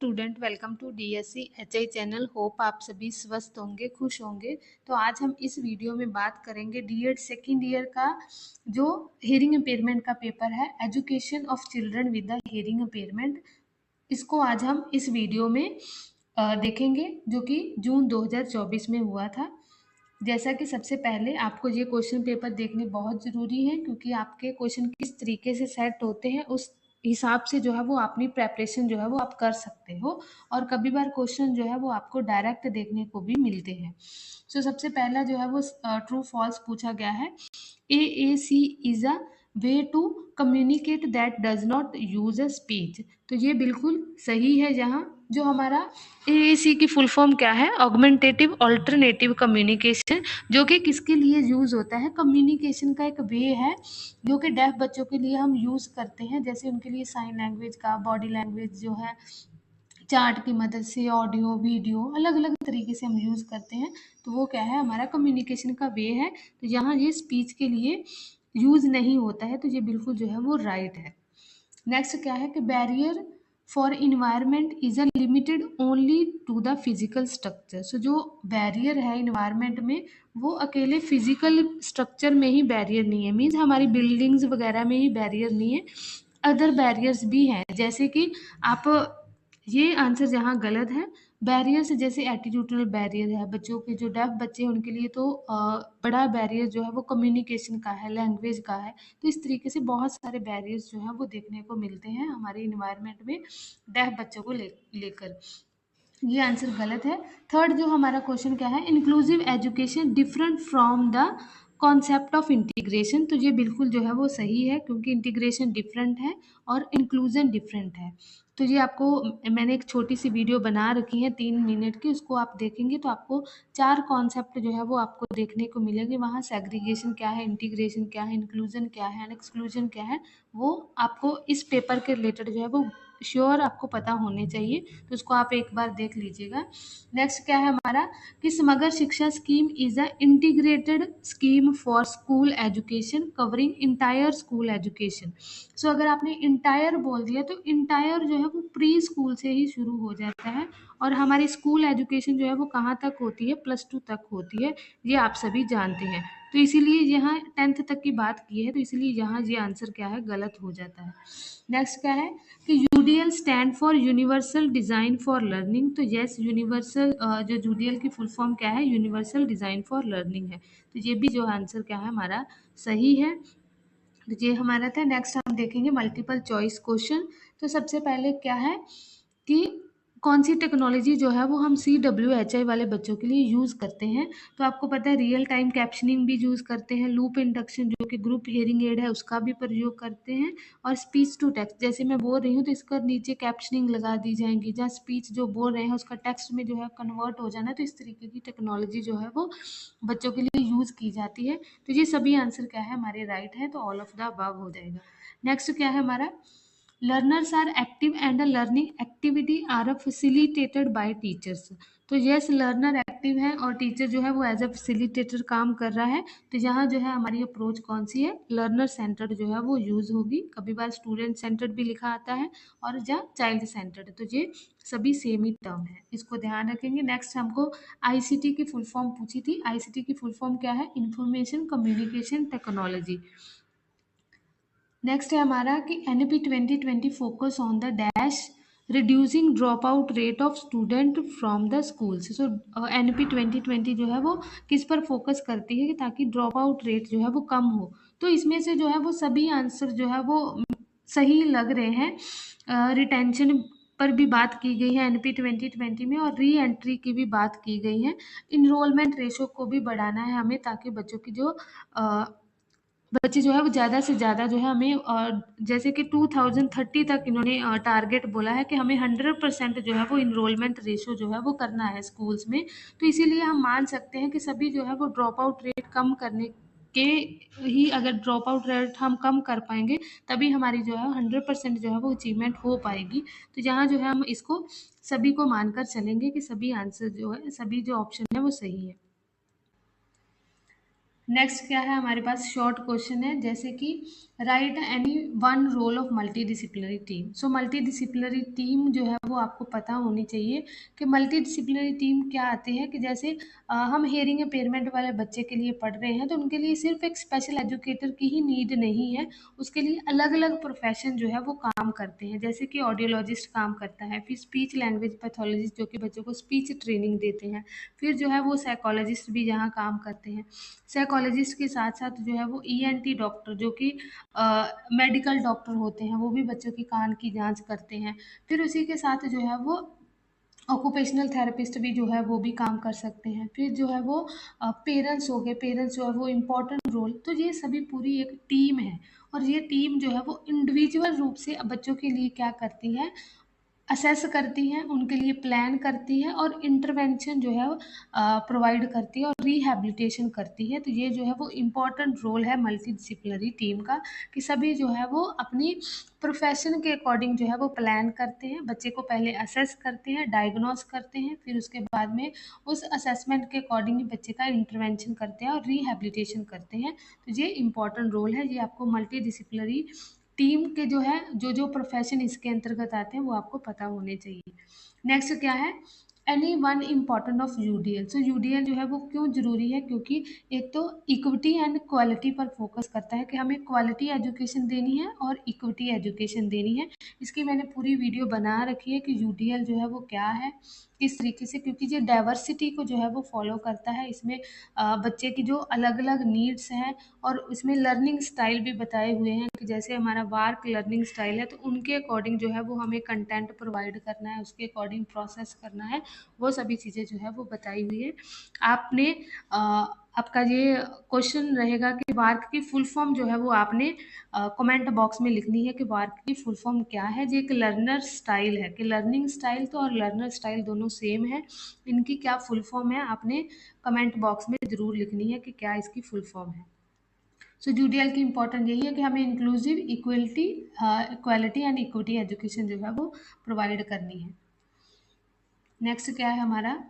Student, welcome to DSC HI channel. Hope आप सभी स्वस्थ होंगे, खुश होंगे। तो आज हम इस वीडियो में बात करेंगे डीएड सेकेंड ईयर का जो हियरिंग इम्पेयरमेंट का पेपर है, education of children with the hearing impairment. इसको आज हम इस वीडियो में देखेंगे, जो कि जून 2024 में हुआ था। जैसा कि सबसे पहले आपको ये क्वेश्चन पेपर देखने बहुत ज़रूरी है, क्योंकि आपके क्वेश्चन किस तरीके से सेट होते हैं उस हिसाब से जो है वो अपनी प्रेपरेशन जो है वो आप कर सकते हो। और कभी बार क्वेश्चन जो है वो आपको डायरेक्ट देखने को भी मिलते हैं। सबसे पहला जो है वो ट्रू फॉल्स पूछा गया है। AAC is a way to communicate that does not use a speech. तो ये बिल्कुल सही है। यहाँ जो हमारा AAC की फुल फॉर्म क्या है? ऑगमेंटेटिव अल्टरनेटिव कम्युनिकेशन, जो कि किसके लिए यूज होता है? कम्युनिकेशन का एक वे है जो कि डेफ बच्चों के लिए हम यूज करते हैं, जैसे उनके लिए साइन लैंग्वेज का, बॉडी लैंग्वेज जो है, चार्ट की मदद से, ऑडियो वीडियो, अलग अलग तरीके से हम यूज़ करते हैं। तो वो क्या है? हमारा कम्युनिकेशन का वे है। तो यहाँ ये स्पीच के लिए यूज़ नहीं होता है, तो ये बिल्कुल जो है वो राइट है। नेक्स्ट क्या है कि barrier for environment is a limited only to the physical structure. So जो बैरियर है इन्वायरमेंट में, वो अकेले फिजिकल स्ट्रक्चर में ही बैरियर नहीं है, मीन्स हमारी बिल्डिंग्स वगैरह में ही बैरियर नहीं है, अदर बैरियर्स भी हैं। जैसे कि आप, ये आंसर जहाँ गलत है। बैरियर्स जैसे एटीट्यूडनल बैरियर है, बच्चों के जो डेफ बच्चे हैं उनके लिए तो बड़ा बैरियर जो है वो कम्युनिकेशन का है, लैंग्वेज का है। तो इस तरीके से बहुत सारे बैरियर्स जो है वो देखने को मिलते हैं हमारे इन्वायरमेंट में डेफ बच्चों को लेकर। ये आंसर गलत है। थर्ड जो हमारा क्वेश्चन क्या है? Inclusive education different from the concept of integration. तो ये बिल्कुल जो है वो सही है, क्योंकि इंटीग्रेशन डिफरेंट है और इंक्लूजन डिफरेंट है। तो ये आपको, मैंने एक छोटी सी वीडियो बना रखी है 3 मिनट की, उसको आप देखेंगे तो आपको 4 कॉन्सेप्ट जो है वो आपको देखने को मिलेंगे। वहाँ सेग्रीगेशन क्या है, इंटीग्रेशन क्या है, इंक्लूजन क्या है एंड एक्सक्लूजन क्या है, वो आपको इस पेपर के रिलेटेड जो है वो श्योर आपको पता होने चाहिए। तो उसको आप एक बार देख लीजिएगा। नेक्स्ट क्या है हमारा कि Samagra Shiksha scheme is a integrated scheme for school education covering entire school education. So अगर आपने इंटायर बोल दिया तो इंटायर जो है वो प्री स्कूल से ही शुरू हो जाता है, और हमारी स्कूल एजुकेशन जो है वो कहाँ तक होती है? +2 तक होती है। ये आप सभी जानते हैं। तो इसीलिए यहाँ 10th तक की बात की है, तो इसीलिए यहाँ ये आंसर क्या है? गलत हो जाता है। नेक्स्ट क्या है कि UDL stand for universal design for learning. तो यस, यूनिवर्सल, जो यूडीएल की फुल फॉर्म क्या है? यूनिवर्सल डिज़ाइन फॉर लर्निंग है। तो ये भी जो आंसर क्या है हमारा सही है। तो ये हमारा था। नेक्स्ट हम देखेंगे मल्टीपल चॉइस क्वेश्चन। तो सबसे पहले क्या है कि कौन सी टेक्नोलॉजी जो है वो हम CWHI वाले बच्चों के लिए यूज़ करते हैं? तो आपको पता है रियल टाइम कैप्शनिंग भी यूज़ करते हैं, लूप इंडक्शन जो कि ग्रुप हियरिंग एड है उसका भी प्रयोग करते हैं, और स्पीच टू टेक्स्ट, जैसे मैं बोल रही हूँ तो इसका नीचे कैप्शनिंग लगा दी जाएंगी, जहाँ स्पीच जो बोल रहे हैं उसका टेक्स्ट में जो है कन्वर्ट हो जाना। तो इस तरीके की टेक्नोलॉजी जो है वो बच्चों के लिए यूज़ की जाती है। तो ये सभी आंसर क्या है? हमारे राइट है। तो ऑल ऑफ द अबव हो जाएगा। नेक्स्ट क्या है हमारा? Learners are active and a learning activity are facilitated by teachers. तो यस, लर्नर एक्टिव है और टीचर जो है वो एज अ फैसिलिटेटर काम कर रहा है। तो यहाँ जो है हमारी अप्रोच कौन सी है? लर्नर सेंटर्ड जो है वो यूज़ होगी। कभी बार स्टूडेंट सेंटर्ड भी लिखा आता है और जहाँ चाइल्ड सेंटर्ड, तो ये सभी सेम ही टर्म है, इसको ध्यान रखेंगे। नेक्स्ट हमको ICT की फुल फॉर्म पूछी थी। ICT की फुल फॉर्म क्या है? Information communication technology. नेक्स्ट है हमारा कि NP 2020 focus on the dash reducing drop out rate of student from the schools. So NP 2020 जो है वो किस पर फोकस करती है कि ताकि ड्रॉप आउट रेट जो है वो कम हो। तो इसमें से जो है वो सभी आंसर जो है वो सही लग रहे हैं। रिटेंशन पर भी बात की गई है NP 2020 में, और री एंट्री की भी बात की गई है। इनरोलमेंट रेशो को भी बढ़ाना है हमें, ताकि बच्चों की जो बच्चे जो है वो ज़्यादा से ज़्यादा जो है हमें, जैसे कि 2030 तक इन्होंने टारगेट बोला है कि हमें 100% जो है वो इनरोलमेंट रेशो जो है वो करना है स्कूल्स में। तो इसीलिए हम मान सकते हैं कि सभी जो है वो ड्रॉप आउट रेट कम करने के ही, अगर ड्रॉप आउट रेट हम कम कर पाएंगे तभी हमारी जो है 100% जो है वो अचीवमेंट हो पाएगी। तो यहाँ जो है हम इसको सभी को मानकर चलेंगे कि सभी आंसर जो है, सभी जो ऑप्शन है वो सही है। नेक्स्ट क्या है हमारे पास? शॉर्ट क्वेश्चन है, जैसे कि write any one role of multi disciplinary team. So multi disciplinary team जो है वो आपको पता होनी चाहिए कि मल्टी डिसिप्लिनरी टीम क्या आती है। कि जैसे हम हेयरिंग इम्पेयरमेंट वाले बच्चे के लिए पढ़ रहे हैं तो उनके लिए सिर्फ एक स्पेशल एजुकेटर की ही नीड नहीं है, उसके लिए अलग अलग प्रोफेशन जो है वो काम करते हैं। जैसे कि ऑडियोलॉजिस्ट काम करता है, फिर स्पीच लैंग्वेज पैथोलॉजिस्ट जो कि बच्चों को स्पीच ट्रेनिंग देते हैं, फिर जो है वो साइकोलॉजिस्ट भी यहाँ काम करते हैं। साइकोलॉजिस्ट के साथ साथ जो है वो ईएनटी डॉक्टर जो कि मेडिकल डॉक्टर होते हैं, वो भी बच्चों की कान की जांच करते हैं। फिर उसी के साथ जो है वो ऑक्यूपेशनल थेरेपिस्ट भी जो है वो भी काम कर सकते हैं। फिर जो है वो पेरेंट्स हो गए, पेरेंट्स जो है वो इम्पोर्टेंट रोल। तो ये सभी पूरी एक टीम है, और ये टीम जो है वो इंडिविजुअल रूप से बच्चों के लिए क्या करती है, असेस करती हैं, उनके लिए प्लान करती है और इंटरवेंशन जो है प्रोवाइड करती है और रिहैबिलिटेशन करती है। तो ये जो है वो इम्पॉर्टेंट रोल है मल्टी डिसिप्लिनरी टीम का, कि सभी जो है वो अपनी प्रोफेशन के अकॉर्डिंग जो है वो प्लान करते हैं, बच्चे को पहले असेस करते हैं, डायग्नोस करते हैं, फिर उसके बाद में उस असेसमेंट के अकॉर्डिंग ही बच्चे का इंटरवेंशन करते हैं और रिहैबिलिटेशन करते हैं। तो ये इम्पॉर्टेंट रोल है, ये आपको मल्टी डिसिप्लिनरी टीम के जो है जो प्रोफेशन इसके अंतर्गत आते हैं वो आपको पता होने चाहिए। नेक्स्ट क्या है, any one important of UDL. So UDL जो है वो क्यों जरूरी है, क्योंकि एक तो इक्विटी एंड क्वालिटी पर फोकस करता है कि हमें क्वालिटी एजुकेशन देनी है और इक्विटी एजुकेशन देनी है। इसकी मैंने पूरी वीडियो बना रखी है कि यूडीएल जो है वो क्या है, किस तरीके से, क्योंकि ये डाइवर्सिटी को जो है वो फॉलो करता है। इसमें बच्चे की जो अलग अलग नीड्स हैं और उसमें लर्निंग स्टाइल भी बताए हुए हैं, कि जैसे हमारा वार्क लर्निंग स्टाइल है तो उनके अकॉर्डिंग जो है वो हमें कंटेंट प्रोवाइड करना है, उसके अकॉर्डिंग प्रोसेस करना है, वो सभी चीज़ें जो है वो बताई हुई है। आपने आपका ये क्वेश्चन रहेगा कि वार्क की फुल फॉर्म जो है वो आपने कमेंट बॉक्स में लिखनी है कि वार्क की फुल फॉर्म क्या है। ये एक लर्नर स्टाइल है, कि लर्निंग स्टाइल तो और लर्नर स्टाइल दोनों सेम है, इनकी क्या फुल फॉर्म है आपने कमेंट बॉक्स में ज़रूर लिखनी है कि क्या इसकी फुल फॉर्म है। सो यूडीएल की इंपॉर्टेंट यही है कि हमें inclusive equality equality and equity education जो है वो प्रोवाइड करनी है। नेक्स्ट क्या है हमारा,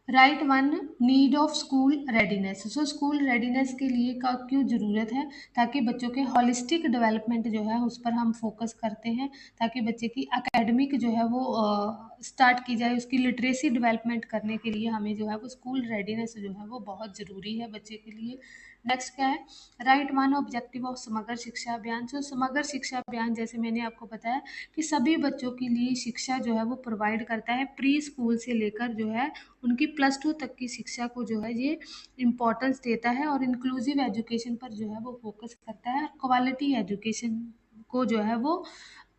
right one need of school readiness. So school readiness के लिए का क्यों ज़रूरत है, ताकि बच्चों के हॉलिस्टिक डेवलपमेंट जो है उस पर हम फोकस करते हैं, ताकि बच्चे की एकेडमिक जो है वो स्टार्ट की जाए, उसकी लिटरेसी डेवलपमेंट करने के लिए हमें जो है वो स्कूल रेडीनेस जो है वो बहुत ज़रूरी है बच्चे के लिए। नेक्स्ट क्या है, राइट वन ऑब्जेक्टिव ऑफ समग्र शिक्षा अभियान। सो समग्र शिक्षा अभियान जैसे मैंने आपको बताया कि सभी बच्चों के लिए शिक्षा जो है वो प्रोवाइड करता है, प्री स्कूल से लेकर जो है उनकी +2 तक की शिक्षा को जो है ये इम्पोर्टेंस देता है और इंक्लूसिव एजुकेशन पर जो है वो फोकस करता है, क्वालिटी एजुकेशन को जो है वो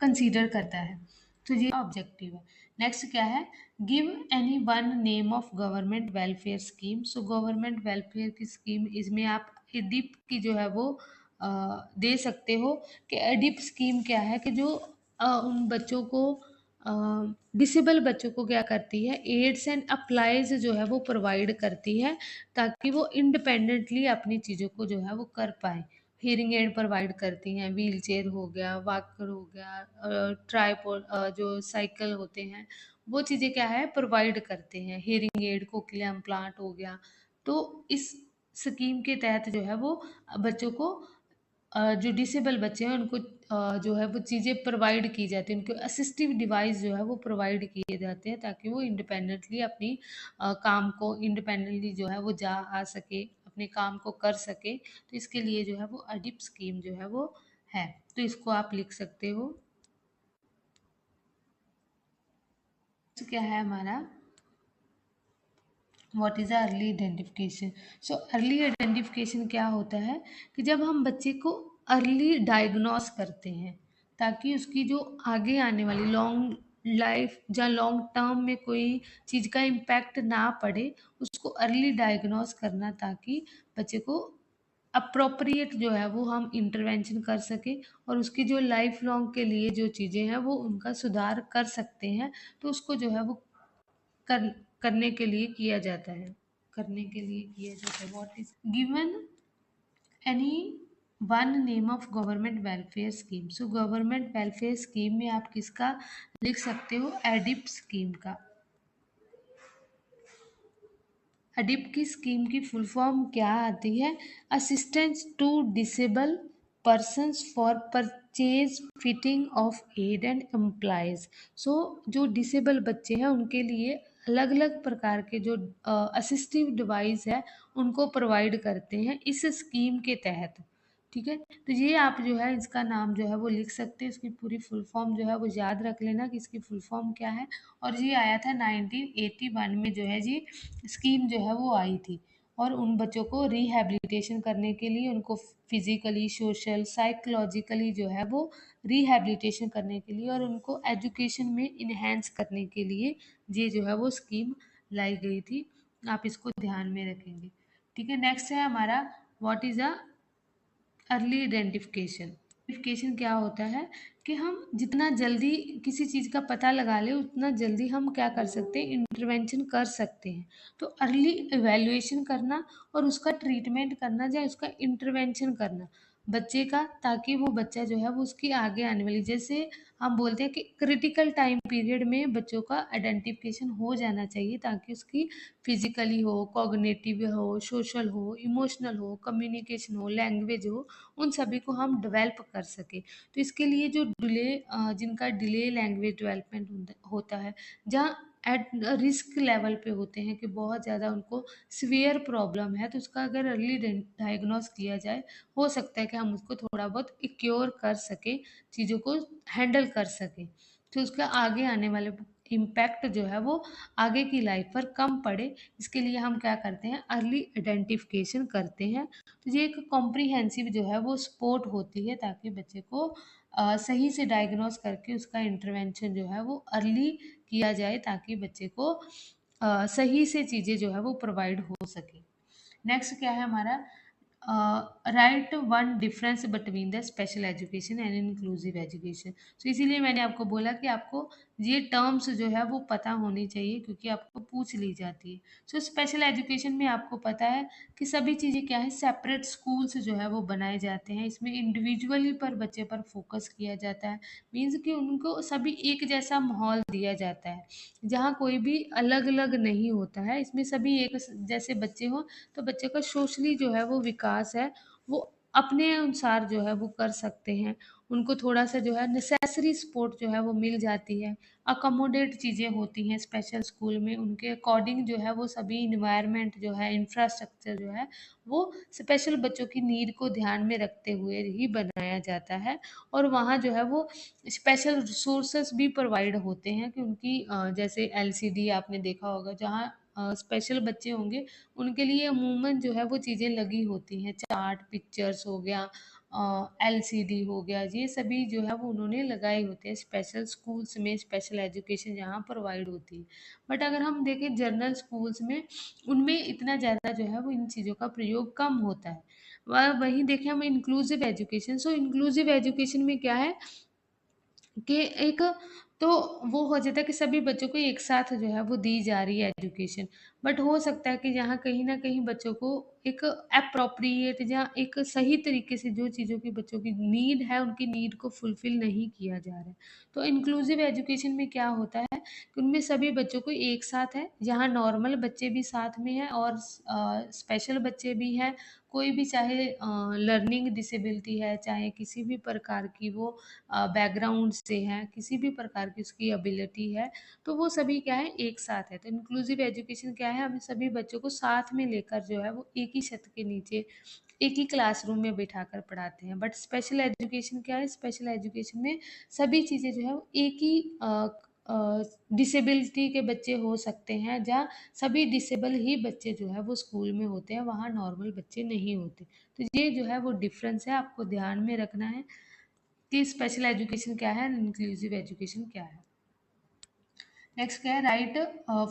कंसीडर करता है। तो ये ऑब्जेक्टिव है। नेक्स्ट क्या है, give any one name of government welfare scheme. So government welfare की स्कीम, इसमें आप एडिप की जो है वो दे सकते हो कि एडिप स्कीम क्या है, कि जो उन बच्चों को डिसेबल बच्चों को क्या करती है, एड्स एंड अप्लाइज जो है वो प्रोवाइड करती है, ताकि वो इंडिपेंडेंटली अपनी चीज़ों को जो है वो कर पाए। हियरिंग एड प्रोवाइड करती हैं, व्हील चेयर हो गया, वॉकर हो गया, ट्राईपोड जो साइकिल होते हैं, वो चीज़ें क्या है प्रोवाइड करते हैं। हियरिंग एड, कोक्लियर इम्प्लांट हो गया। तो इस स्कीम के तहत जो है वो बच्चों को जो डिसेबल बच्चे हैं उनको जो है वो चीज़ें प्रोवाइड की जाती हैं, उनको असिस्टिव डिवाइस जो है वो प्रोवाइड किए जाते हैं, ताकि वो इंडिपेंडेंटली अपनी काम को इंडिपेंडेंटली जो है वो जा आ सके, अपने काम को कर सके। तो इसके लिए जो है वो अडिप स्कीम जो है वो है, तो इसको आप लिख सकते हो। तो क्या है हमारा, what is early identification. So early identification क्या होता है, कि जब हम बच्चे को अर्ली डायग्नोस करते हैं, ताकि उसकी जो आगे आने वाली लॉन्ग लाइफ या लॉन्ग टर्म में कोई चीज़ का इम्पैक्ट ना पड़े, उसको अर्ली डायग्नोस करना, ताकि बच्चे को अप्रोप्रिएट जो है वो हम इंटरवेंशन कर सकें और उसकी जो लाइफ लॉन्ग के लिए जो चीज़ें हैं वो उनका सुधार कर सकते हैं। तो उसको जो है वो कर करने के लिए किया जाता है, करने के लिए किया जाता है। What is given any one name of government welfare scheme. So government welfare scheme में आप किसका लिख सकते हो, एडिप स्कीम का। अडिप की स्कीम की फुल फॉर्म क्या आती है? Assistance to disable persons for purchase fitting of aid and employees. So जो डिसेबल बच्चे हैं उनके लिए अलग अलग प्रकार के जो असिस्टिव डिवाइस है उनको प्रोवाइड करते हैं इस स्कीम के तहत। ठीक है, तो ये आप जो है इसका नाम जो है वो लिख सकते हैं, इसकी पूरी फुल फॉर्म जो है वो याद रख लेना कि इसकी फुल फॉर्म क्या है। और ये आया था 1981 में जो है जी स्कीम जो है वो आई थी। और उन बच्चों को रिहैबिलिटेशन करने के लिए उनको फिजिकली सोशल साइकोलॉजिकली जो है वो रिहैबिलिटेशन करने के लिए और उनको एजुकेशन में इन्हेंस करने के लिए ये जो है वो स्कीम लाई गई थी। आप इसको ध्यान में रखेंगे। ठीक है, नेक्स्ट है हमारा what is a early identification. Identification क्या होता है कि हम जितना जल्दी किसी चीज़ का पता लगा लें उतना जल्दी हम क्या कर सकते हैं, इंटरवेंशन कर सकते हैं। तो अर्ली इवैल्यूएशन करना और उसका ट्रीटमेंट करना या उसका इंटरवेंशन करना बच्चे का, ताकि वो बच्चा जो है वो उसकी आगे आने वाली, जैसे हम बोलते हैं कि क्रिटिकल टाइम पीरियड में बच्चों का आइडेंटिफिकेशन हो जाना चाहिए ताकि उसकी फिजिकली हो, कॉग्निटिव हो, सोशल हो, इमोशनल हो, कम्युनिकेशन हो, लैंग्वेज हो, उन सभी को हम डेवलप कर सके। तो इसके लिए जो जिनका डिले लैंग्वेज डेवलपमेंट होता है, जहाँ एट रिस्क लेवल पे होते हैं कि बहुत ज़्यादा उनको सीवियर प्रॉब्लम है, तो उसका अगर अर्ली डायग्नोस किया जाए, हो सकता है कि हम उसको थोड़ा बहुत क्योर कर सकें, चीज़ों को हैंडल कर सकें, तो उसका आगे आने वाले इम्पैक्ट जो है वो आगे की लाइफ पर कम पड़े। इसके लिए हम क्या करते हैं, अर्ली आइडेंटिफिकेशन करते हैं। तो ये एक कॉम्प्रिहेंसिव जो है वो सपोर्ट होती है ताकि बच्चे को सही से डायग्नोस करके उसका इंटरवेंशन जो है वो अर्ली किया जाए ताकि बच्चे को सही से चीज़ें जो है वो प्रोवाइड हो सके। नेक्स्ट क्या है हमारा, right one difference between the special education and inclusive education. तो इसीलिए मैंने आपको बोला कि आपको ये टर्म्स जो है वो पता होनी चाहिए क्योंकि आपको पूछ ली जाती है। सो स्पेशल एजुकेशन में आपको पता है कि सभी चीज़ें क्या है, सेपरेट स्कूल्स जो है वो बनाए जाते हैं, इसमें इंडिविजुअली पर बच्चे पर फोकस किया जाता है। मीन्स कि उनको सभी एक जैसा माहौल दिया जाता है जहाँ कोई भी अलग अलग नहीं होता है, इसमें सभी एक जैसे बच्चे हों, तो बच्चे का सोशली जो है वो विकास है वो अपने अनुसार जो है वो कर सकते हैं। उनको थोड़ा सा जो है नेसेसरी सपोर्ट जो है वो मिल जाती है, अकोमोडेट चीज़ें होती हैं स्पेशल स्कूल में, उनके अकॉर्डिंग जो है वो सभी इन्वायरमेंट जो है इंफ्रास्ट्रक्चर जो है वो स्पेशल बच्चों की नीड को ध्यान में रखते हुए ही बनाया जाता है। और वहाँ जो है वो स्पेशल रिसोर्सेस भी प्रोवाइड होते हैं कि उनकी जैसे एलसीडी आपने देखा होगा, जहाँ स्पेशल बच्चे होंगे उनके लिए अमूमन जो है वो चीज़ें लगी होती हैं, चार्ट पिक्चर्स हो गया, एलसीडी हो गया, ये सभी जो है वो उन्होंने लगाए होते हैं स्पेशल स्कूल्स में, स्पेशल एजुकेशन जहाँ प्रोवाइड होती है। बट अगर हम देखें जनरल स्कूल्स में, उनमें इतना ज़्यादा जो है वो इन चीज़ों का प्रयोग कम होता है। वहीं देखें हम इंक्लूसिव एजुकेशन, सो इंक्लूसिव एजुकेशन में क्या है कि एक तो वो हो जाता है कि सभी बच्चों को एक साथ जो है वो दी जा रही है एजुकेशन। बट हो सकता है कि यहाँ कहीं ना कहीं बच्चों को एक अप्रोप्रिएट या एक सही तरीके से जो चीज़ों की बच्चों की नीड है उनकी नीड को फुलफिल नहीं किया जा रहा है। तो इंक्लूसिव एजुकेशन में क्या होता है कि उनमें सभी बच्चों को एक साथ है, जहाँ नॉर्मल बच्चे भी साथ में हैं और स्पेशल बच्चे भी हैं। कोई भी चाहे लर्निंग डिसेबिलिटी है, चाहे किसी भी प्रकार की वो बैकग्राउंड से है, किसी भी प्रकार की उसकी एबिलिटी है, तो वो सभी क्या है एक साथ है। तो इंक्लूसिव एजुकेशन क्या है, हम सभी बच्चों को साथ में लेकर जो है वो एक ही छत के नीचे एक ही क्लासरूम में बिठाकर पढ़ाते हैं। बट स्पेशल एजुकेशन क्या है, स्पेशल एजुकेशन में सभी चीज़ें जो है वो एक ही डिसेबिलिटी के बच्चे हो सकते हैं, जहाँ सभी डिसेबल ही बच्चे जो है वो स्कूल में होते हैं, वहाँ नॉर्मल बच्चे नहीं होते। तो ये जो है वो डिफरेंस है, आपको ध्यान में रखना है कि स्पेशल एजुकेशन क्या है, इंक्लूसिव एजुकेशन क्या है। नेक्स्ट क्या है, right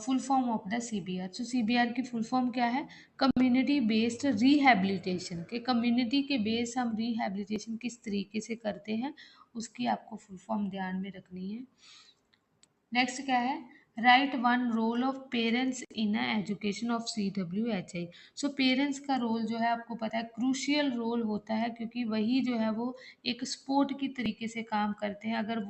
full form of the CBR. तो सीबीआर की फुल फॉर्म क्या है, कम्युनिटी बेस्ड रिहैबिलिटेशन। के कम्युनिटी के बेस हम रिहैबिलिटेशन किस तरीके से करते हैं उसकी आपको फुल फॉर्म ध्यान में रखनी है। नेक्स्ट क्या है, write one role of parents in a education of CWHI। So parents का रोल जो है आपको पता है क्रूशियल रोल होता है, क्योंकि वही जो है वो एक स्पोर्ट की तरीके से काम करते हैं। अगर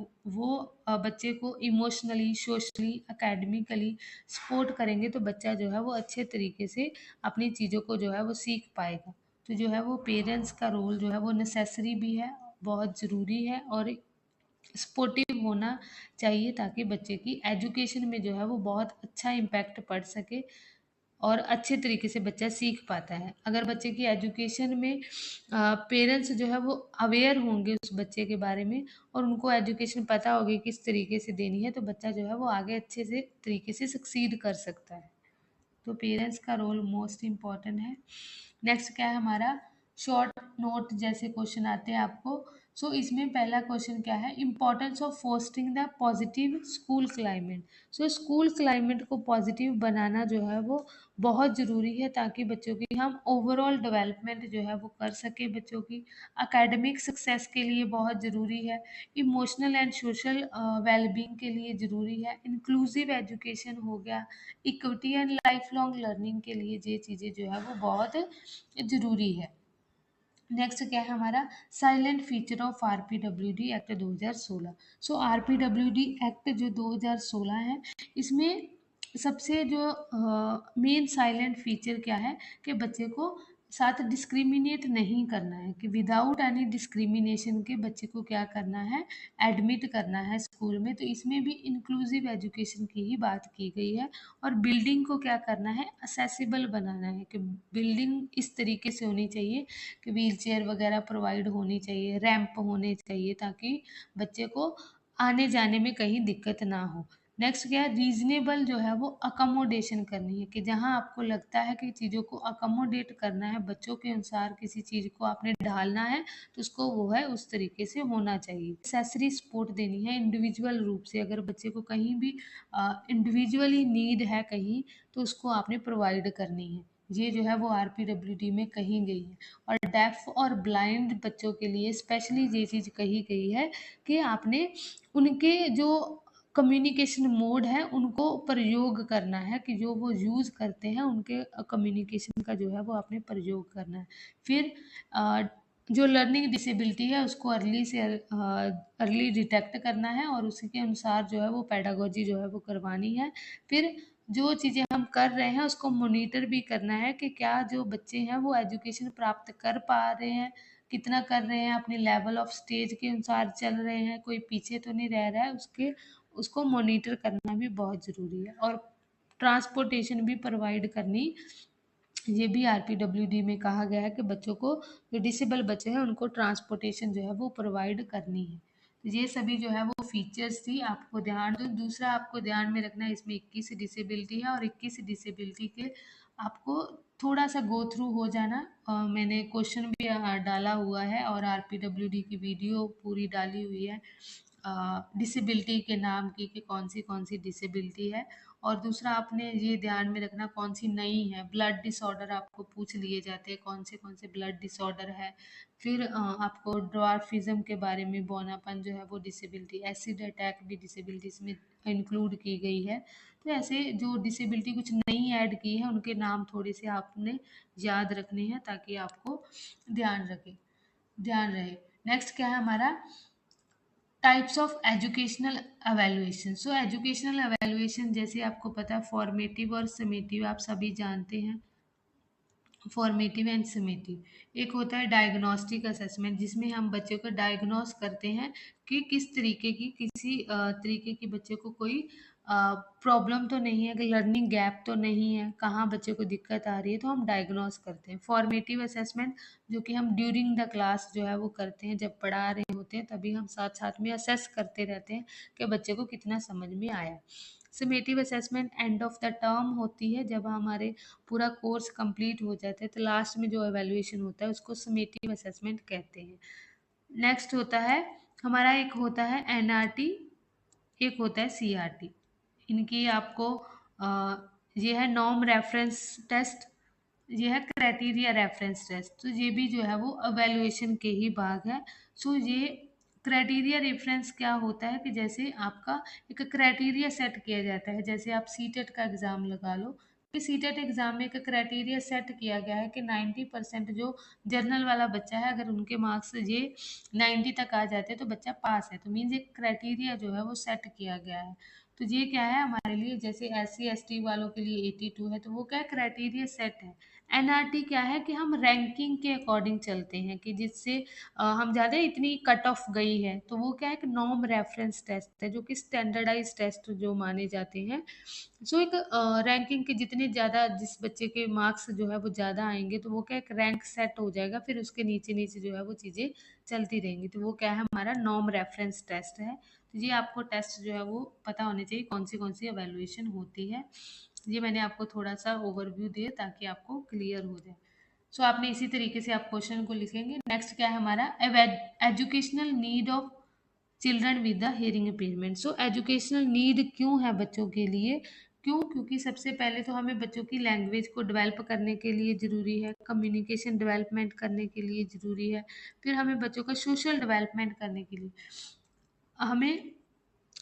बच्चे को इमोशनली, सोशली, एकेडमिकली सपोर्ट करेंगे तो बच्चा जो है वो अच्छे तरीके से अपनी चीज़ों को जो है वो सीख पाएगा। तो जो है वो पेरेंट्स का रोल जो है वो नेसेसरी भी है, बहुत ज़रूरी है और सपोर्टिव होना चाहिए, ताकि बच्चे की एजुकेशन में जो है वो बहुत अच्छा इम्पैक्ट पड़ सके और अच्छे तरीके से बच्चा सीख पाता है। अगर बच्चे की एजुकेशन में पेरेंट्स जो है वो अवेयर होंगे उस बच्चे के बारे में और उनको एजुकेशन पता होगी किस तरीके से देनी है, तो बच्चा जो है वो आगे अच्छे से तरीके से सक्सीड कर सकता है। तो पेरेंट्स का रोल मोस्ट इम्पॉर्टेंट है। नेक्स्ट क्या है हमारा, शॉर्ट नोट जैसे क्वेश्चन आते हैं आपको। इसमें पहला क्वेश्चन क्या है, importance of fostering the positive school climate. School climate को पॉजिटिव बनाना जो है वो बहुत ज़रूरी है, ताकि बच्चों की हम ओवरऑल डेवलपमेंट जो है वो कर सके। बच्चों की एकेडमिक सक्सेस के लिए बहुत ज़रूरी है, इमोशनल एंड सोशल वेलबींग के लिए ज़रूरी है, इंक्लूसिव एजुकेशन हो गया, equity and life long learning के लिए ये चीज़ें जो है वो बहुत ज़रूरी है। नेक्स्ट क्या है हमारा, silent feature of RPWD act 2016। RPWD act जो 2016 है, इसमें सबसे जो मेन साइलेंट फीचर क्या है कि बच्चे को साथ डिस्क्रिमिनेट नहीं करना है, कि विदाउट एनी डिस्क्रिमिनेशन के बच्चे को क्या करना है, एडमिट करना है स्कूल में। तो इसमें भी इंक्लूसिव एजुकेशन की ही बात की गई है। और बिल्डिंग को क्या करना है, असेसिबल बनाना है, कि बिल्डिंग इस तरीके से होनी चाहिए कि व्हील चेयर वगैरह प्रोवाइड होनी चाहिए, रैंप होने चाहिए, ताकि बच्चे को आने जाने में कहीं दिक्कत ना हो। नेक्स्ट क्या है, रीजनेबल जो है वो अकोमोडेशन करनी है, कि जहाँ आपको लगता है कि चीज़ों को अकोमोडेट करना है, बच्चों के अनुसार किसी चीज़ को आपने ढालना है, तो उसको वो है उस तरीके से होना चाहिए। एक्सेसरी सपोर्ट देनी है इंडिविजुअल रूप से, अगर बच्चे को कहीं भी इंडिविजुअली नीड है कहीं, तो उसको आपने प्रोवाइड करनी है। ये जो है वो RPWD में कही गई है। और डेफ और ब्लाइंड बच्चों के लिए स्पेशली ये चीज़ कही गई है कि आपने उनके जो कम्युनिकेशन मोड है उनको प्रयोग करना है, कि जो वो यूज़ करते हैं उनके कम्युनिकेशन का जो है वो आपने प्रयोग करना है। फिर जो लर्निंग डिसेबिलिटी है उसको अर्ली डिटेक्ट करना है और उसी के अनुसार जो है वो पेडागोजी जो है वो करवानी है। फिर जो चीज़ें हम कर रहे हैं उसको मॉनिटर भी करना है, कि क्या जो बच्चे हैं वो एजुकेशन प्राप्त कर पा रहे हैं, कितना कर रहे हैं, अपने लेवल ऑफ स्टेज के अनुसार चल रहे हैं, कोई पीछे तो नहीं रह रहा है, उसको मॉनिटर करना भी बहुत ज़रूरी है। और ट्रांसपोर्टेशन भी प्रोवाइड करनी, ये भी RPWD में कहा गया है कि बच्चों को, जो डिसेबल बच्चे हैं उनको ट्रांसपोर्टेशन जो है वो प्रोवाइड करनी है। तो ये सभी जो है वो फीचर्स थी, आपको ध्यान दो। दूसरा आपको ध्यान में रखना है, इसमें 21 डिसेबिलिटी है और 21 डिसेबिलिटी के आपको थोड़ा सा गो थ्रू हो जाना। मैंने क्वेश्चन भी डाला हुआ है और RPWD की वीडियो पूरी डाली हुई है डिसेबिलिटी के नाम की, कि कौन सी डिसेबिलिटी है। और दूसरा आपने ये ध्यान में रखना कौन सी नहीं है, ब्लड डिसऑर्डर आपको पूछ लिए जाते हैं, कौन से ब्लड डिसऑर्डर है। फिर आपको ड्वार्फिज्म के बारे में, बौनापन जो है वो डिसेबिलिटी, एसिड अटैक भी डिसेबिलिटीज में इंक्लूड की गई है। तो ऐसे जो डिसेबिलिटी कुछ नई ऐड की है उनके नाम थोड़े से आपने याद रखने हैं, ताकि आपको ध्यान रहे। नेक्स्ट क्या है हमारा, types of educational evaluation. Educational evaluation जैसे आपको पता है फॉर्मेटिव और समेटिव, आप सभी जानते हैं, फॉर्मेटिव एंड समेटिव। एक होता है डायग्नोस्टिक असेसमेंट, जिसमें हम बच्चे को डायग्नोस करते हैं कि किस तरीके की, किसी तरीके की बच्चे को कोई प्रॉब्लम तो नहीं है, कि लर्निंग गैप तो नहीं है, कहाँ बच्चे को दिक्कत आ रही है, तो हम डायग्नोस करते हैं। फॉर्मेटिव असेसमेंट जो कि हम ड्यूरिंग द क्लास जो है वो करते हैं, जब पढ़ा रहे होते हैं तभी हम साथ साथ में असेस करते रहते हैं कि बच्चे को कितना समझ में आया। Summative assessment end of the term होती है, जब हमारे पूरा कोर्स कंप्लीट हो जाता है तो लास्ट में जो एवेल्युएशन होता है उसको समेटिव असेसमेंट कहते हैं। नेक्स्ट होता है हमारा, एक होता है NRT, एक होता है CRT। इनकी आपको ये है नॉर्म रेफरेंस टेस्ट, ये है क्राइटेरिया रेफरेंस टेस्ट। तो ये भी जो है वो एवेल्युएशन के ही भाग है। ये क्राइटेरिया रेफरेंस क्या होता है कि जैसे आपका एक क्राइटेरिया सेट किया जाता है, जैसे आप सीटेट का एग्ज़ाम लगा लो कि सीटेट एग्ज़ाम में एक क्राइटेरिया सेट किया गया है कि 90% जो जनरल वाला बच्चा है, अगर उनके मार्क्स ये 90 तक आ जाते हैं तो बच्चा पास है। तो मीन्स एक क्राइटेरिया जो है वो सेट किया गया है। तो ये क्या है हमारे लिए, जैसे SC ST वालों के लिए 82 है, तो वो क्या क्राइटेरिया सेट है। NRT क्या है कि हम रैंकिंग के अकॉर्डिंग चलते हैं कि जिससे हम ज़्यादा इतनी कट ऑफ गई है, तो वो क्या है कि नॉर्म रेफरेंस टेस्ट है जो कि स्टैंडर्डाइज टेस्ट जो माने जाते हैं। सो एक रैंकिंग के जितने ज़्यादा जिस बच्चे के मार्क्स जो है वो ज़्यादा आएंगे तो वो क्या एक रैंक सेट हो जाएगा, फिर उसके नीचे नीचे जो है वो चीज़ें चलती रहेंगी। तो वो क्या है हमारा नॉर्म रेफरेंस टेस्ट है। तो ये आपको टेस्ट जो है वो पता होने चाहिए कौन सी एवेल्युएशन होती है। ये मैंने आपको थोड़ा सा ओवरव्यू दिया ताकि आपको क्लियर हो जाए। सो आपने इसी तरीके से आप क्वेश्चन को लिखेंगे। नेक्स्ट क्या है हमारा, educational need of children with the hearing impairment. So educational need क्यों है बच्चों के लिए, क्यों, क्योंकि सबसे पहले तो हमें बच्चों की लैंग्वेज को डेवलप करने के लिए ज़रूरी है, कम्युनिकेशन डेवलपमेंट करने के लिए ज़रूरी है, फिर हमें बच्चों का सोशल डेवलपमेंट करने के लिए हमें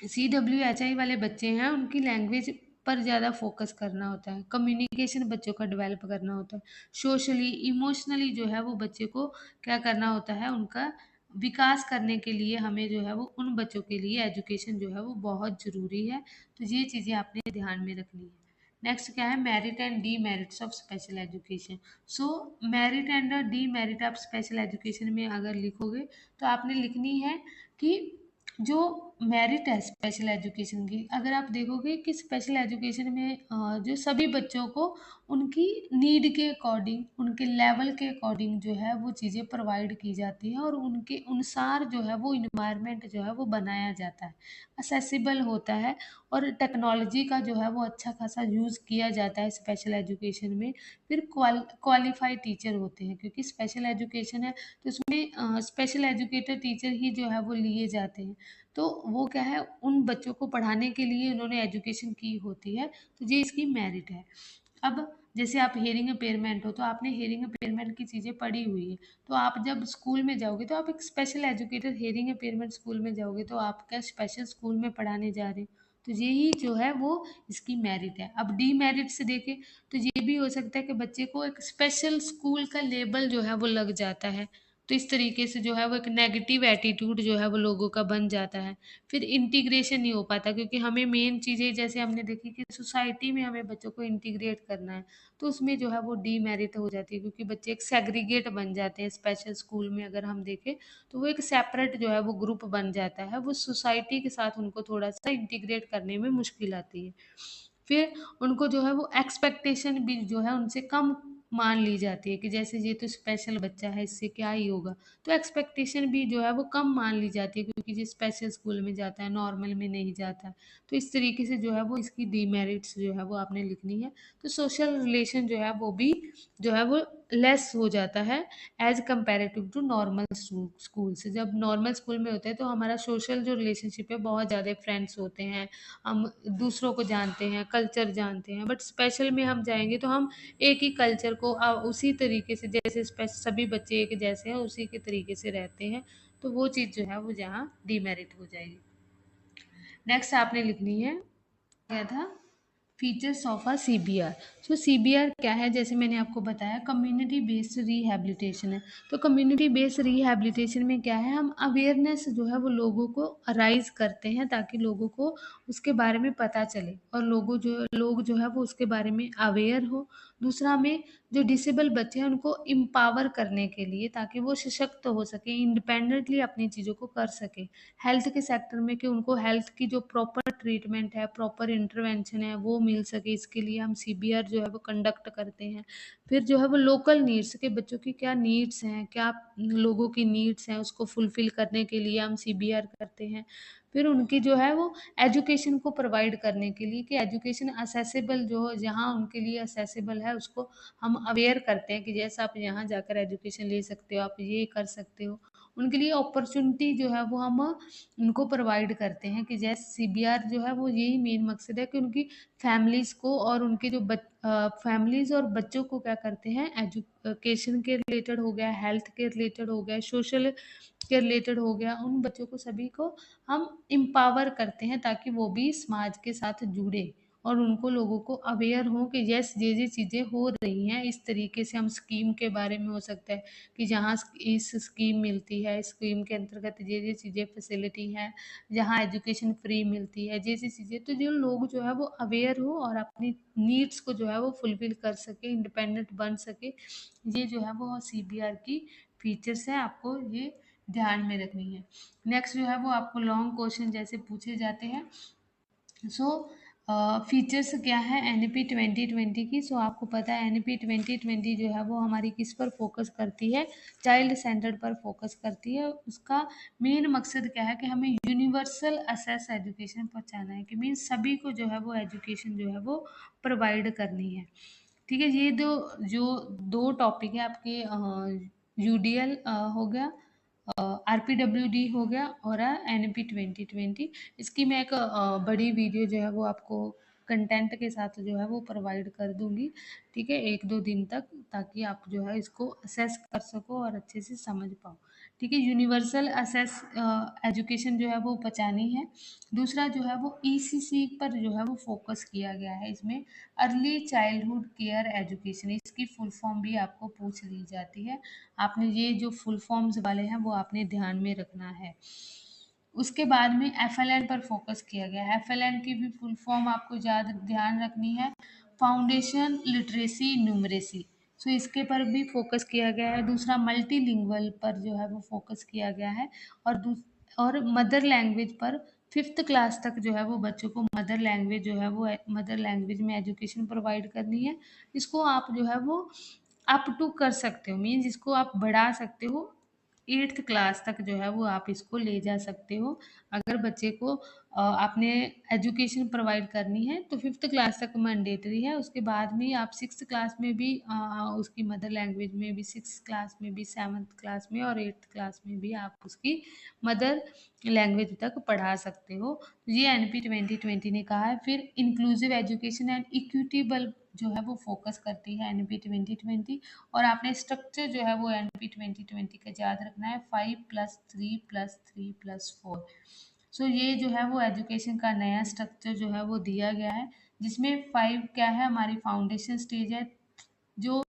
CWHI वाले बच्चे हैं उनकी लैंग्वेज पर ज़्यादा फोकस करना होता है, कम्युनिकेशन बच्चों का डेवलप करना होता है, सोशली इमोशनली जो है वो बच्चे को क्या करना होता है, उनका विकास करने के लिए हमें जो है वो उन बच्चों के लिए एजुकेशन जो है वो बहुत ज़रूरी है। तो ये चीज़ें आपने ध्यान में रखनी है। नेक्स्ट क्या है, merit and D merits of special education. So merit and D merit of special education में अगर लिखोगे तो आपने लिखनी है कि जो मेरिट है स्पेशल एजुकेशन की, अगर आप देखोगे कि स्पेशल एजुकेशन में जो सभी बच्चों को उनकी नीड के अकॉर्डिंग, उनके लेवल के अकॉर्डिंग जो है वो चीज़ें प्रोवाइड की जाती हैं और उनके अनुसार जो है वो इन्वायरमेंट जो है वो बनाया जाता है, असेसिबल होता है और टेक्नोलॉजी का जो है वो अच्छा खासा यूज़ किया जाता है स्पेशल एजुकेशन में। फिर क्वालिफाइड टीचर होते हैं, क्योंकि स्पेशल एजुकेशन है तो उसमें स्पेशल एजुकेटर टीचर ही जो है वो लिए जाते हैं। तो वो क्या है उन बच्चों को पढ़ाने के लिए उन्होंने एजुकेशन की होती है, तो ये इसकी मेरिट है। अब जैसे आप हियरिंग इम्पेयरमेंट हो तो आपने हियरिंग इम्पेयरमेंट की चीज़ें पढ़ी हुई है, तो आप जब स्कूल में जाओगे तो आप एक special educator hearing impairment school में जाओगे तो आप क्या स्पेशल स्कूल में पढ़ाने जा रहे हो, तो यही जो है वो इसकी मेरिट है। अब डी मेरिट से देखें तो ये भी हो सकता है कि बच्चे को एक स्पेशल स्कूल का लेबल जो है वो लग जाता है, तो इस तरीके से जो है वो एक नेगेटिव एटीट्यूड जो है वो लोगों का बन जाता है। फिर इंटीग्रेशन नहीं हो पाता, क्योंकि हमें मेन चीज़ें जैसे हमने देखी कि सोसाइटी में हमें बच्चों को इंटीग्रेट करना है, तो उसमें जो है वो डीमेरिट हो जाती है, क्योंकि बच्चे एक सेग्रीगेट बन जाते हैं स्पेशल स्कूल में अगर हम देखें, तो वो एक सेपरेट जो है वो ग्रुप बन जाता है, वो सोसाइटी के साथ उनको थोड़ा सा इंटीग्रेट करने में मुश्किल आती है। फिर उनको जो है वो एक्सपेक्टेशन भी जो है उनसे कम मान ली जाती है कि जैसे ये तो स्पेशल बच्चा है इससे क्या ही होगा, तो एक्सपेक्टेशन भी जो है वो कम मान ली जाती है, क्योंकि ये स्पेशल स्कूल में जाता है नॉर्मल में नहीं जाता है। तो इस तरीके से जो है वो इसकी डीमेरिट्स जो है वो आपने लिखनी है। तो सोशल रिलेशन जो है वो भी जो है वो लेस हो जाता है as comparative to normal school से। जब नॉर्मल स्कूल में होते हैं तो हमारा सोशल जो रिलेशनशिप है बहुत ज़्यादा फ्रेंड्स होते हैं, हम दूसरों को जानते हैं, कल्चर जानते हैं, बट स्पेशल में हम जाएंगे तो हम एक ही कल्चर को उसी तरीके से जैसे सभी बच्चे एक जैसे हैं उसी के तरीके से रहते हैं, तो वो चीज़ जो है वो जहाँ डीमेरिट हो जाएगी। नेक्स्ट आपने लिखनी है क्या था, features of a CBR। So CBR क्या है, जैसे मैंने आपको बताया कम्युनिटी बेस्ड रिहैबिलिटेशन है। तो कम्युनिटी बेस्ड रिहैबिलिटेशन में क्या है, हम अवेयरनेस जो है वो लोगों को अराइज करते हैं ताकि लोगों को उसके बारे में पता चले और लोग जो है वो उसके बारे में अवेयर हो। दूसरा, हमें जो डिसेबल बच्चे हैं उनको एम्पावर करने के लिए ताकि वो सशक्त हो सके, इंडिपेंडेंटली अपनी चीज़ों को कर सके। हेल्थ के सेक्टर में कि उनको हेल्थ की जो प्रॉपर ट्रीटमेंट है, प्रॉपर इंटरवेंशन है वो मिल सके, इसके लिए हम CBR जो है वो कंडक्ट करते हैं। फिर जो है वो लोकल नीड्स के बच्चों की क्या नीड्स हैं, क्या लोगों की नीड्स हैं, उसको फुलफिल करने के लिए हम CBR करते हैं। फिर उनकी जो है वो एजुकेशन को प्रोवाइड करने के लिए कि एजुकेशन असेसिबल जो जहाँ उनके लिए असेसिबल है उसको हम अवेयर करते हैं कि जैसा आप यहाँ जाकर एजुकेशन ले सकते हो, आप ये कर सकते हो। उनके लिए अपॉर्चुनिटी जो है वो हम उनको प्रोवाइड करते हैं कि जैसे सीबीआर जो है वो यही मेन मकसद है कि उनकी फैमिलीज़ को और उनके जो फैमिलीज़ और बच्चों को क्या करते हैं, एजुकेशन के रिलेटेड हो गया, हेल्थ के रिलेटेड हो गया, सोशल के रिलेटेड हो गया, उन बच्चों को सभी को हम एम्पावर करते हैं ताकि वो भी समाज के साथ जुड़े और उनको लोगों को अवेयर हो कि यस ये चीज़ें हो रही हैं। इस तरीके से हम स्कीम के बारे में हो सकता है कि जहाँ इस स्कीम मिलती है, स्कीम के अंतर्गत ये चीज़ें फैसिलिटी हैं, जहाँ एजुकेशन फ्री मिलती है, जैसी चीज़ें, तो जो लोग जो है वो अवेयर हो और अपनी नीड्स को जो है वो फुलफिल कर सके, इंडिपेंडेंट बन सके। ये जो है वो सीबीआर की फीचर्स है, आपको ये ध्यान में रखनी है। नेक्स्ट जो है वो आपको लॉन्ग क्वेश्चन जैसे पूछे जाते हैं। सो फीचर्स क्या है एनईपी 2020 की। सो आपको पता है एनईपी 2020 जो है वो हमारी किस पर फोकस करती है, चाइल्ड सेंटर्ड पर फोकस करती है। उसका मेन मकसद क्या है कि हमें यूनिवर्सल असेस एजुकेशन पहुंचाना है, कि मीन सभी को जो है वो एजुकेशन जो है वो प्रोवाइड करनी है। ठीक है, ये दो टॉपिक है आपके, यूडीएल हो गया, आरपीडब्ल्यूडी हो गया और एनपी 2020। इसकी मैं एक बड़ी वीडियो जो है वो आपको कंटेंट के साथ जो है वो प्रोवाइड कर दूंगी, ठीक है, एक दो दिन तक, ताकि आप जो है इसको असेस कर सको और अच्छे से समझ पाओ। ठीक है, यूनिवर्सल असेस एजुकेशन जो है वो पहचानी है। दूसरा जो है वो ईसीसी पर जो है वो फोकस किया गया है इसमें, अर्ली चाइल्डहुड केयर एजुकेशन। इसकी फुल फॉर्म भी आपको पूछ ली जाती है, आपने ये जो फुल फॉर्म्स वाले हैं वो आपने ध्यान में रखना है। उसके बाद में एफएलएन पर फोकस किया गया है। एफएलएन की भी फुल फॉर्म आपको ज़्यादा ध्यान रखनी है, फाउंडेशन लिटरेसी न्यूमरेसी। सो इसके पर भी फोकस किया गया है। दूसरा मल्टीलिंगुअल पर जो है वो फोकस किया गया है, और मदर लैंग्वेज पर 5th क्लास तक जो है वो बच्चों को मदर लैंग्वेज जो है वो मदर लैंग्वेज में एजुकेशन प्रोवाइड करनी है। इसको आप जो है वो अप टू कर सकते हो, मीन्स इसको आप बढ़ा सकते हो, 8th क्लास तक जो है वो आप इसको ले जा सकते हो। अगर बच्चे को आपने एजुकेशन प्रोवाइड करनी है तो 5th क्लास तक मैंडेटरी है। उसके बाद में आप 6th क्लास में भी उसकी मदर लैंग्वेज में भी, 6th क्लास में भी, 7th क्लास में और 8th क्लास में भी आप उसकी मदर लैंग्वेज तक पढ़ा सकते हो। ये एनपी 2020 ने कहा है। फिर इंक्लूसिव एजुकेशन एंड इक्विटेबल जो है वो फोकस करती है एनपी 2020। और आपने स्ट्रक्चर जो है वो एनपी 2020 का याद रखना है, 5+3+3+4। सो ये जो है वो एजुकेशन का नया स्ट्रक्चर जो है वो दिया गया है, जिसमें 5 क्या है, हमारी फाउंडेशन स्टेज है, जो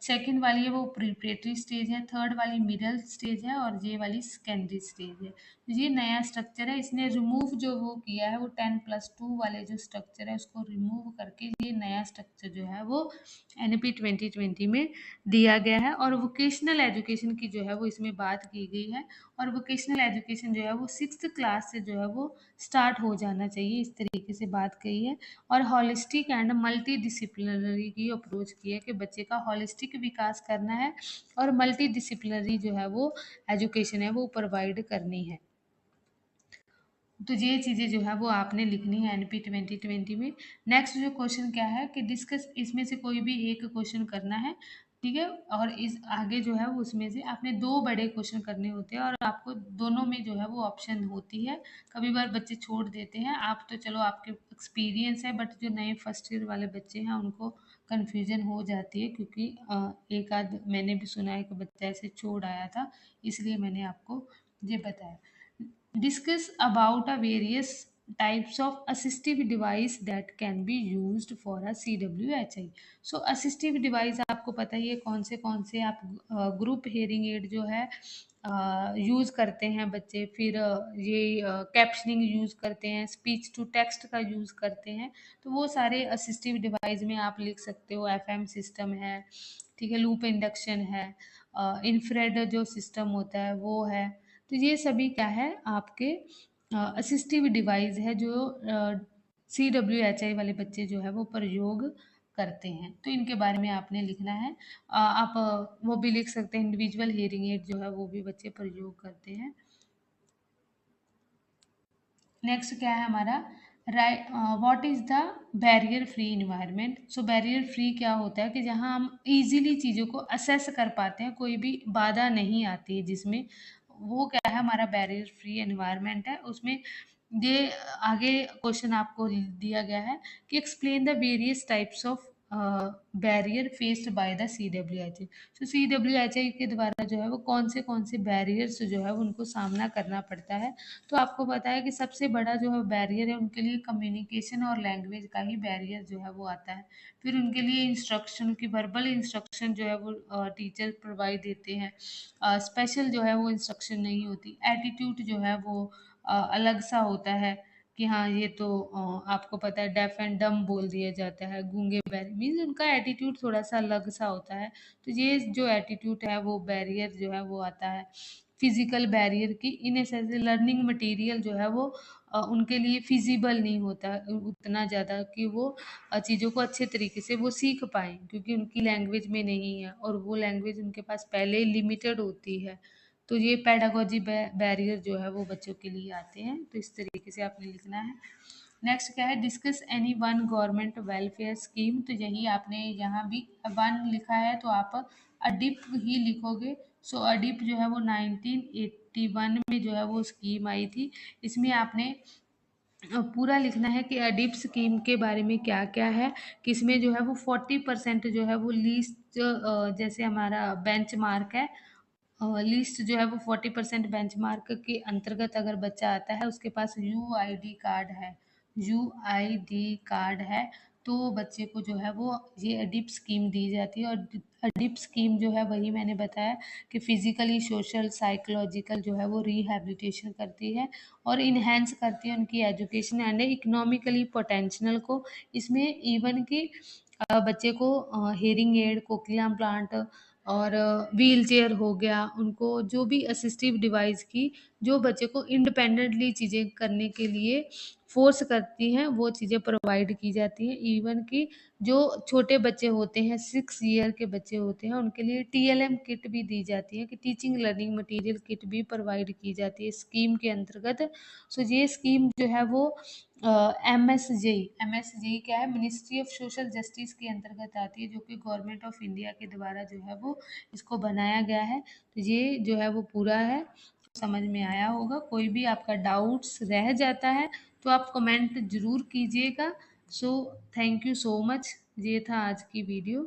सेकंड वाली है वो प्रिपरेटरी स्टेज है, थर्ड वाली मिडिल स्टेज है और ये वाली सेकेंडरी स्टेज है। तो ये नया स्ट्रक्चर है, इसने रिमूव जो वो किया है वो 10+2 वाले जो स्ट्रक्चर है उसको रिमूव करके ये नया स्ट्रक्चर जो है वो एनपी 2020 में दिया गया है। और वोकेशनल एजुकेशन की जो है वो इसमें बात की गई है, और वोकेशनल एजुकेशन जो है वो 6th क्लास से जो है वो स्टार्ट हो जाना चाहिए, इस तरीके से बात कही है। और हॉलिस्टिक एंड मल्टी डिसिप्लिनरी की अप्रोच की है कि बच्चे का हॉलिस्टिक विकास करना है और मल्टी डिसिप्लिनरी जो है वो एजुकेशन है वो प्रोवाइड करनी है। तो ये चीज़ें जो है वो आपने लिखनी है एनपी 2020 में। नेक्स्ट जो क्वेश्चन क्या है कि डिस्कस, इसमें से कोई भी एक क्वेश्चन करना है, ठीक है, और इस आगे जो है वो उसमें से आपने दो बड़े क्वेश्चन करने होते हैं और आपको दोनों में जो है वो ऑप्शन होती है। कभी बार बच्चे छोड़ देते हैं, आप तो चलो आपके एक्सपीरियंस है, बट जो नए फर्स्ट ईयर वाले बच्चे हैं उनको कन्फ्यूजन हो जाती है, क्योंकि एक आध मैंने भी सुना है कि बच्चा ऐसे छोड़ आया था, इसलिए मैंने आपको ये बताया। Discuss about a various types of assistive device that can be used for a CWHI। So assistive device आपको पता ही है कौन से आप ग्रुप हेयरिंग एड जो है यूज़ करते हैं बच्चे, फिर ये कैप्शनिंग यूज़ करते हैं, स्पीच टू टेक्स्ट का यूज़ करते हैं। तो वो सारे असिस्टिव डिवाइस में आप लिख सकते हो, एफएम सिस्टम है, ठीक है, लूप इंडक्शन है, इंफ्रारेड जो सिस्टम होता है वो है। तो ये सभी क्या है, आपके असिस्टिव डिवाइस है जो CWHI वाले बच्चे जो है वो प्रयोग करते हैं। तो इनके बारे में आपने लिखना है। आप वो भी लिख सकते हैं, इंडिविजुअल हियरिंग एड जो है वो भी बच्चे प्रयोग करते हैं। नेक्स्ट क्या है हमारा, right, what is the barrier free environment? So barrier free क्या होता है कि जहाँ हम इजीली चीज़ों को असेस कर पाते हैं, कोई भी बाधा नहीं आती है जिसमें, वो क्या है हमारा बैरियर फ्री एनवायरनमेंट है। उसमें ये आगे क्वेश्चन आपको दिया गया है कि explain the various types of barrier faced by the CWHI। तो CWHI के द्वारा जो है वो कौन से बैरियर्स जो है वो उनको सामना करना पड़ता है। तो आपको पता है कि सबसे बड़ा जो है बैरियर है उनके लिए कम्युनिकेशन और लैंग्वेज का ही बैरियर जो है वो आता है। फिर उनके लिए इंस्ट्रक्शन की वर्बल इंस्ट्रक्शन जो है वो टीचर प्रोवाइड देते हैं, स्पेशल जो है वो इंस्ट्रक्शन नहीं होती। एटीट्यूड जो है वो अलग सा होता है कि हाँ ये तो आपको पता है डेफ एंड डम बोल दिया जाता है, गूंगे बहरे, मीन्स उनका एटीट्यूड थोड़ा सा अलग सा होता है। तो ये जो एटीट्यूड है वो बैरियर जो है वो आता है। फिजिकल बैरियर की इन ए सेंस लर्निंग मटेरियल जो है वो उनके लिए फिजिबल नहीं होता उतना ज़्यादा कि वो चीज़ों को अच्छे तरीके से वो सीख पाएँ, क्योंकि उनकी लैंग्वेज में नहीं है और वो लैंग्वेज उनके पास पहले ही लिमिटेड होती है। तो ये पेडागोजी बैरियर जो है वो बच्चों के लिए आते हैं। तो इस तरीके से आपने लिखना है। नेक्स्ट क्या है, discuss any one government welfare scheme. तो यही आपने यहाँ भी वन लिखा है तो आप अडिप ही लिखोगे। सो अडिप जो है वो 1981 में जो है वो स्कीम आई थी। इसमें आपने पूरा लिखना है कि अडिप स्कीम के बारे में क्या क्या है, कि इसमें जो है वो 40% जो है वो लीस्ट, जैसे हमारा बेंच मार्क है, लिस्ट जो है वो 40% बेंचमार्क के अंतर्गत अगर बच्चा आता है, उसके पास यूआईडी कार्ड है, यूआईडी कार्ड है, तो बच्चे को जो है वो ये अडिप स्कीम दी जाती है। और अडिप स्कीम जो है वही मैंने बताया कि फिजिकली सोशल साइकोलॉजिकल जो है वो रिहैबिलिटेशन करती है और इन्हेंस करती है उनकी एजुकेशन एंड इकोनॉमिकली पोटेंशियल को। इसमें इवन कि बच्चे को हेयरिंग एड, कोक्लियर इम्प्लांट और व्हील चेयर हो गया, उनको जो भी असिस्टिव डिवाइस की जो बच्चे को इंडिपेंडेंटली चीज़ें करने के लिए फोर्स करती हैं, वो चीज़ें प्रोवाइड की जाती हैं। इवन कि जो छोटे बच्चे होते हैं, 6 ईयर के बच्चे होते हैं, उनके लिए TLM किट भी दी जाती है, कि टीचिंग लर्निंग मटेरियल किट भी प्रोवाइड की जाती है स्कीम के अंतर्गत। सो ये स्कीम जो है वो MSJE क्या है, मिनिस्ट्री ऑफ सोशल जस्टिस के अंतर्गत आती है, जो कि गवर्नमेंट ऑफ इंडिया के द्वारा जो है वो इसको बनाया गया है। तो ये जो है वो पूरा है, समझ में आया होगा। कोई भी आपका डाउट्स रह जाता है तो आप कमेंट ज़रूर कीजिएगा। So thank you so much. ये था आज की वीडियो।